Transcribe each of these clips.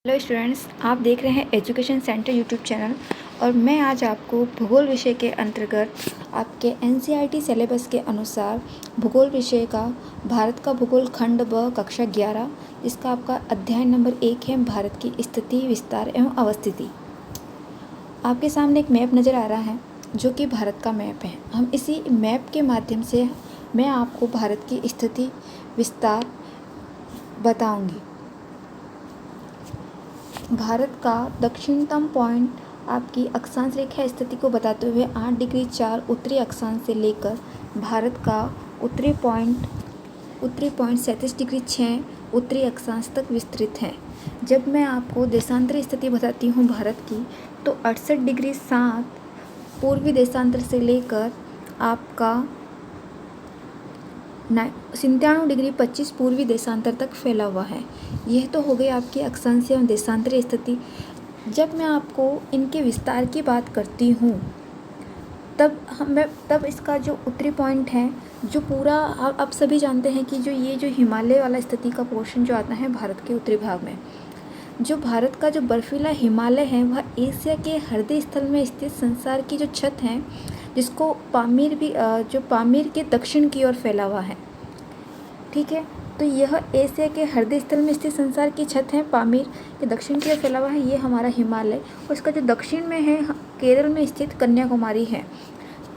Hello students, आप देख रहे हैं एजुकेशन सेंटर यूट्यूब चैनल और मैं आज आपको भूगोल विषय के अंतर्गत आपके एनसीईआरटी सिलेबस के अनुसार भूगोल विषय का भारत का भूगोल खंड ब कक्षा 11 इसका आपका अध्याय नंबर 1 है भारत की स्थिति, विस्तार एवं अवस्थिति। आपके सामने एक मैप नज़र आ रहा है जो कि भारत का मैप है। हम इसी मैप के माध्यम से मैं आपको भारत की स्थिति, विस्तार बताऊँगी। भारत का दक्षिणतम पॉइंट आपकी अक्षांश रेखा स्थिति को बताते हुए 8 डिग्री 4 उत्तरी अक्षांश से लेकर भारत का उत्तरी पॉइंट 37 डिग्री 6 उत्तरी अक्षांश तक विस्तृत है। जब मैं आपको देशांतर स्थिति बताती हूँ भारत की, तो 68 डिग्री 7 पूर्वी देशांतर से लेकर आपका 97 डिग्री 25 पूर्वी देशांतर तक फैला हुआ है। यह तो हो गई आपकी अक्षांशीय एवं देशांतरीय स्थिति। जब मैं आपको इनके विस्तार की बात करती हूँ तब इसका जो उत्तरी पॉइंट है, जो पूरा आप सभी जानते हैं कि जो हिमालय वाला स्थिति का पोर्शन जो आता है भारत के उत्तरी भाग में, जो भारत का जो बर्फीला हिमालय है वह एशिया के हृदय स्थल में स्थित संसार की जो छत है, जिसको पामीर के दक्षिण की ओर फैला हुआ है। ठीक है, तो यह एशिया के हृदय स्थल में स्थित संसार की छत है, पामीर के दक्षिण की ओर फैला हुआ है। ये हमारा हिमालय, और इसका जो दक्षिण में है केरल में स्थित कन्याकुमारी है।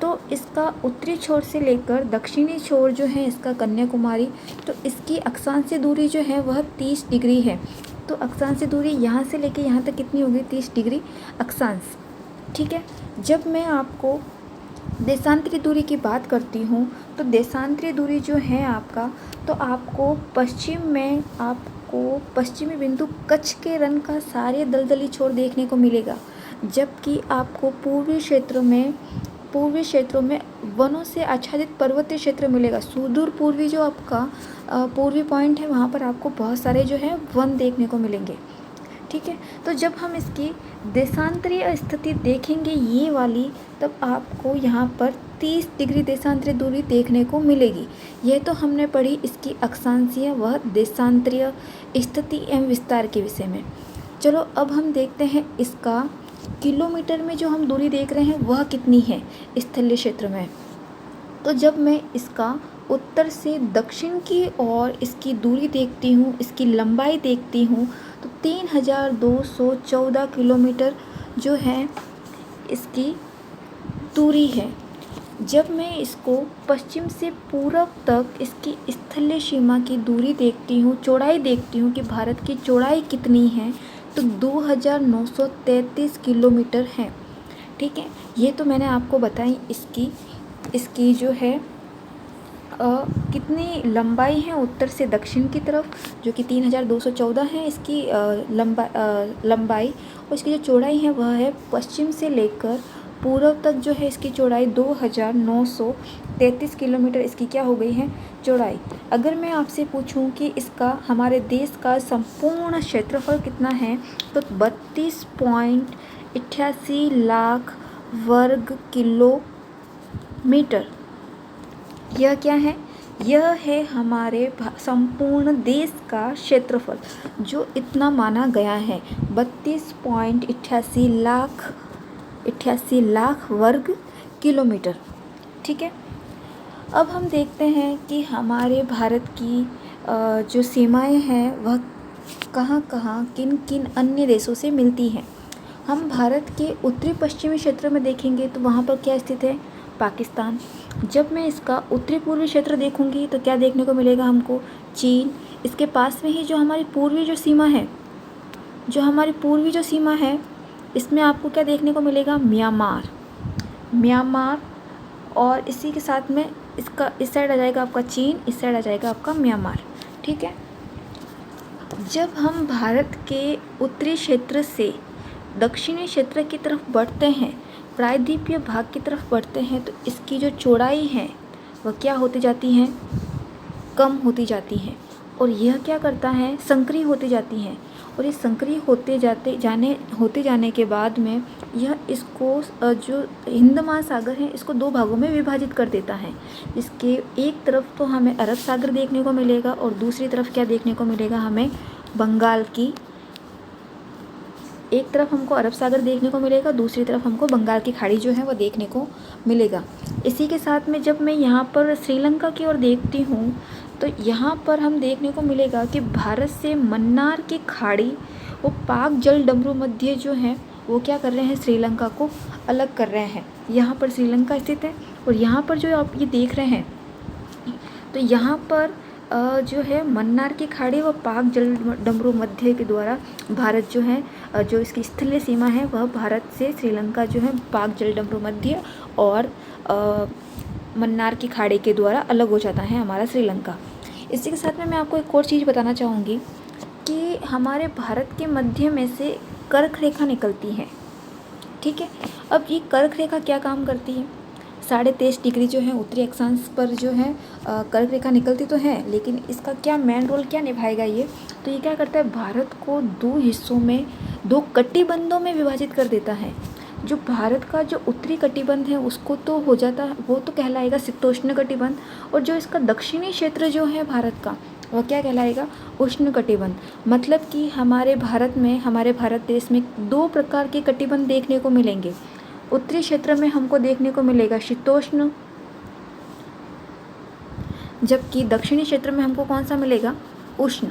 तो इसका उत्तरी छोर से लेकर दक्षिणी छोर जो है इसका कन्याकुमारी, तो इसकी अक्षांशीय दूरी जो है वह 30 डिग्री है। तो अक्षांशीय दूरी यहाँ से लेकर यहाँ तक कितनी होगी? 30 डिग्री अक्षांश। ठीक है, जब मैं आपको देशांतरी दूरी की बात करती हूँ, तो देशांतरी दूरी जो है आपका, तो आपको पश्चिम में पश्चिमी बिंदु कच्छ के रण का सारे दलदली छोर देखने को मिलेगा, जबकि आपको पूर्वी क्षेत्रों में वनों से आच्छादित पर्वतीय क्षेत्र मिलेगा। सुदूर पूर्वी जो आपका पूर्वी पॉइंट है, वहाँ पर आपको बहुत सारे जो है वन देखने को मिलेंगे। ठीक है, तो जब हम इसकी देशांतरीय स्थिति देखेंगे ये वाली, तब आपको यहाँ पर 30 डिग्री देशांतरीय दूरी देखने को मिलेगी। यह तो हमने पढ़ी इसकी अक्षांशीय व देशांतरीय स्थिति एवं विस्तार के विषय में। चलो अब हम देखते हैं इसका किलोमीटर में जो हम दूरी देख रहे हैं वह कितनी है स्थलीय क्षेत्र में। तो जब मैं इसका उत्तर से दक्षिण की ओर इसकी दूरी देखती हूँ, इसकी लंबाई देखती हूँ, तो 3214 किलोमीटर जो है इसकी दूरी है। जब मैं इसको पश्चिम से पूर्व तक इसकी स्थलीय सीमा की दूरी देखती हूँ, चौड़ाई देखती हूँ कि भारत की चौड़ाई कितनी है, तो 2933 किलोमीटर है। ठीक है, ये तो मैंने आपको बताई इसकी जो है कितनी लंबाई है उत्तर से दक्षिण की तरफ, जो कि 3214 है इसकी लंबाई, और इसकी जो चौड़ाई है वह है पश्चिम से लेकर पूर्व तक जो है इसकी चौड़ाई 2933 किलोमीटर इसकी क्या हो गई है चौड़ाई। अगर मैं आपसे पूछूं कि इसका हमारे देश का संपूर्ण क्षेत्रफल कितना है, तो 32.88 लाख वर्ग किलोमीटर। यह क्या है? यह है हमारे संपूर्ण देश का क्षेत्रफल, जो इतना माना गया है 32.88 लाख वर्ग किलोमीटर। ठीक है, अब हम देखते हैं कि हमारे भारत की जो सीमाएं हैं वह कहाँ कहाँ किन किन अन्य देशों से मिलती हैं। हम भारत के उत्तरी पश्चिमी क्षेत्र में देखेंगे तो वहाँ पर क्या स्थित है? पाकिस्तान। जब मैं इसका उत्तरी पूर्वी क्षेत्र देखूंगी तो क्या देखने को मिलेगा हमको? चीन। इसके पास में ही जो हमारी पूर्वी जो सीमा है इसमें आपको क्या देखने को मिलेगा? म्यांमार। और इसी के साथ में इसका इस साइड आ जाएगा आपका चीन, इस साइड आ जाएगा आपका म्यांमार। ठीक है, जब हम भारत के उत्तरी क्षेत्र से दक्षिणी क्षेत्र की तरफ बढ़ते हैं, प्रायद्वीपीय भाग की तरफ बढ़ते हैं, तो इसकी जो चौड़ाई है वह क्या होती जाती है? कम होती जाती है। और यह क्या करता है? संकरी होती जाती है। और ये संकरी होते जाने के बाद में यह इसको जो हिंद महासागर है इसको 2 भागों में विभाजित कर देता है। इसके एक तरफ तो हमें अरब सागर देखने को मिलेगा और दूसरी तरफ क्या देखने को मिलेगा? हमें बंगाल की एक तरफ हमको अरब सागर देखने को मिलेगा, दूसरी तरफ हमको बंगाल की खाड़ी जो है वो देखने को मिलेगा। इसी के साथ में जब मैं यहाँ पर श्रीलंका की ओर देखती हूँ तो यहाँ पर हम देखने को मिलेगा कि भारत से मन्नार की खाड़ी वो पाक जल डमरू मध्य जो है वो क्या कर रहे हैं, श्रीलंका को अलग कर रहे हैं। यहाँ पर श्रीलंका स्थित है और यहाँ पर जो आप ये देख रहे हैं तो यहाँ पर जो है मन्नार की खाड़ी व पाक जल डमरू मध्य के द्वारा भारत जो है जो इसकी स्थलीय सीमा है वह भारत से श्रीलंका जो है पाक जल डमरू मध्य और मन्नार की खाड़ी के द्वारा अलग हो जाता है हमारा श्रीलंका। इसी के साथ में मैं आपको एक और चीज़ बताना चाहूँगी कि हमारे भारत के मध्य में से कर्क रेखा निकलती है। ठीक है, अब ये कर्क रेखा क्या काम करती है, 23.5 डिग्री जो है उत्तरी अक्षांश पर जो है कर्क रेखा निकलती तो है, लेकिन इसका क्या मेन रोल क्या निभाएगा ये, तो ये क्या करता है, भारत को 2 हिस्सों में 2 कटिबंधों में विभाजित कर देता है। जो भारत का जो उत्तरी कटिबंध है उसको तो हो जाता है, वो तो कहलाएगा शीतोष्ण कटिबंध, और जो इसका दक्षिणी क्षेत्र जो है भारत का वह क्या कहलाएगा, उष्ण कटिबंध। मतलब कि हमारे भारत में, हमारे भारत देश में 2 प्रकार के कटिबंध देखने को मिलेंगे। उत्तरी क्षेत्र में हमको देखने को मिलेगा शीतोष्ण, जबकि दक्षिणी क्षेत्र में हमको कौन सा मिलेगा, उष्ण।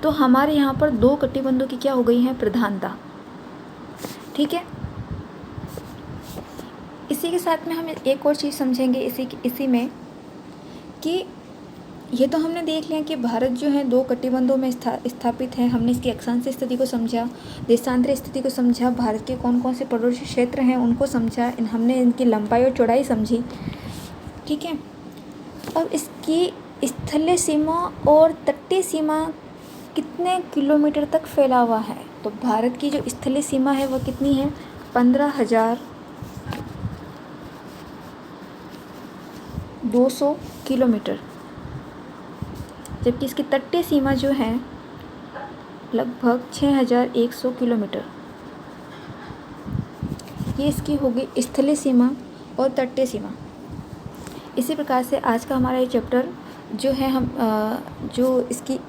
तो हमारे यहाँ पर 2 कटिबंधों की क्या हो गई है, प्रधानता। ठीक है, इसी के साथ में हम एक और चीज़ समझेंगे इसी में कि ये तो हमने देख लिया कि भारत जो है 2 कटिबंधों में स्थापित है। हमने इसकी अक्षांश स्थिति को समझा, देशांतरी स्थिति को समझा, भारत के कौन कौन से पड़ोसी क्षेत्र हैं उनको समझा, हमने इनकी लंबाई और चौड़ाई समझी। ठीक है, अब इसकी स्थलीय सीमा और तटीय सीमा कितने किलोमीटर तक फैला हुआ है, तो भारत की जो स्थलीय सीमा है वह कितनी है, 15,200 किलोमीटर, जबकि इसकी तटीय सीमा जो है लगभग 6,100 किलोमीटर। ये इसकी होगी स्थलीय सीमा और तटीय सीमा। इसी प्रकार से आज का हमारा ये चैप्टर जो है हम जो इसकी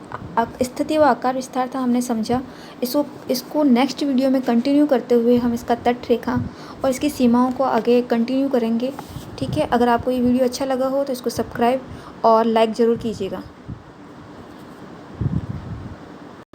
स्थिति व आकार विस्तार था हमने समझा। इसको नेक्स्ट वीडियो में कंटिन्यू करते हुए हम इसका तट रेखा और इसकी सीमाओं को आगे कंटिन्यू करेंगे। ठीक है, अगर आपको ये वीडियो अच्छा लगा हो तो इसको सब्सक्राइब और लाइक ज़रूर कीजिएगा।